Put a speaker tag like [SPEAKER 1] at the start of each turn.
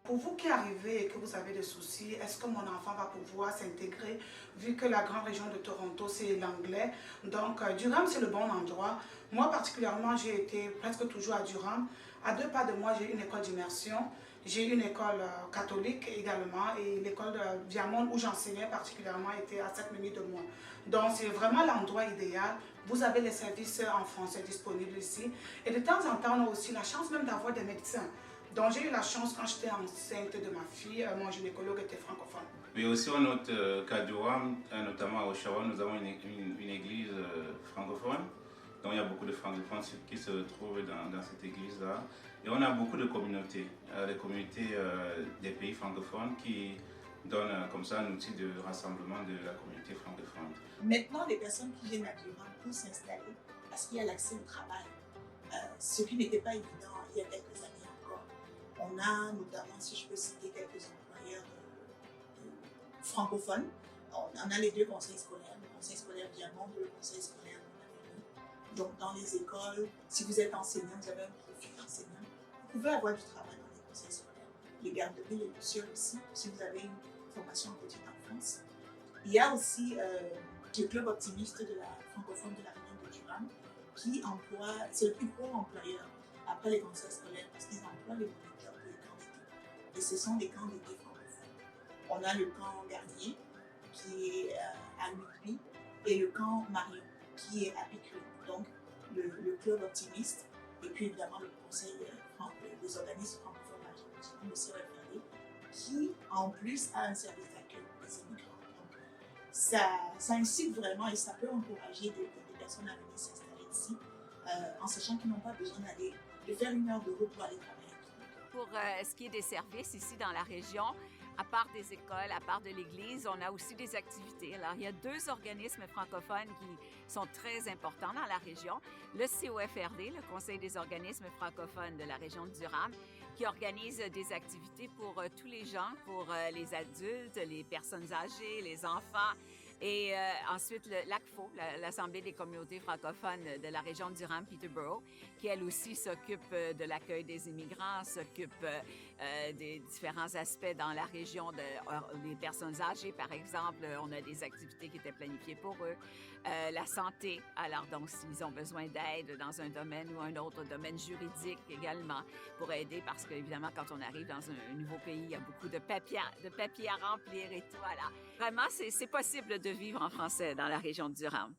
[SPEAKER 1] Pour vous qui arrivez et que vous avez des soucis, est-ce que mon enfant va pouvoir s'intégrer, vu que la grande région de Toronto, c'est l'anglais. Donc, Durham, c'est le bon endroit. Moi, particulièrement, j'ai été presque toujours à Durham. À 2 pas de moi, j'ai une école d'immersion. J'ai une école catholique également et l'école de Viamone où j'enseignais particulièrement était à 7 minutes de moi. Donc c'est vraiment l'endroit idéal. Vous avez les services en français disponibles ici. Et de temps en temps, on a aussi la chance même d'avoir des médecins. Donc j'ai eu la chance quand j'étais enceinte de ma fille, mon gynécologue était francophone.
[SPEAKER 2] Mais aussi on note qu'à Durham, notamment à Oshawa, nous avons une église francophone. Donc il y a beaucoup de francophones qui se retrouvent dans cette église-là. Et on a beaucoup de communautés, les communautés des pays francophones qui donnent comme ça un outil de rassemblement de la communauté francophone.
[SPEAKER 3] Maintenant, les personnes qui viennent à Durham peuvent s'installer parce qu'il y a l'accès au travail, ce qui n'était pas évident il y a quelques années encore. On a notamment, si je peux citer quelques employeurs francophones, on a les 2 conseils scolaires, le conseil scolaire Diamant et le conseil scolaire Monaveni. Donc dans les écoles, si vous êtes enseignant, vous avez un profil d'enseignant, vous pouvez avoir du travail dans les conseils scolaires. Les garderies, les lucioles aussi, si vous avez une formation en petite enfance. Il y a aussi le club optimiste de la francophone de la région de Durham qui emploie, c'est le plus gros employeur après les conseils scolaires parce qu'ils emploient les moniteurs pour les camps d'été. Et ce sont des camps d'été francophones. On a le camp Garnier qui est à Lutry et le camp Marion qui est à Piquet. Donc le club optimiste et puis évidemment le conseil des organismes francophones de la région de Durham, le COFRD, qui en plus a un service d'accueil des immigrants. Ça incite vraiment et ça peut encourager des personnes à venir s'installer ici en sachant qu'ils n'ont pas besoin de faire 1 heure de route pour aller travailler.
[SPEAKER 4] Pour ce qui est des services ici dans la région, à part des écoles, à part de l'église, on a aussi des activités. Alors, il y a 2 organismes francophones qui sont très importants dans la région. Le COFRD, le Conseil des organismes francophones de la région de Durham, qui organise des activités pour tous les gens, pour les adultes, les personnes âgées, les enfants. Et ensuite, l'ACFO, l'Assemblée des communautés francophones de la région de Durham-Peterborough, qui elle aussi s'occupe de l'accueil des immigrants, s'occupe des différents aspects dans la région des personnes âgées, par exemple. On a des activités qui étaient planifiées pour eux. La santé, alors donc s'ils ont besoin d'aide dans un domaine ou un autre domaine juridique également, pour aider parce qu'évidemment, quand on arrive dans un nouveau pays, il y a beaucoup de papiers à remplir et tout. Alors, vraiment, c'est possible de vivre en français dans la région de Durham.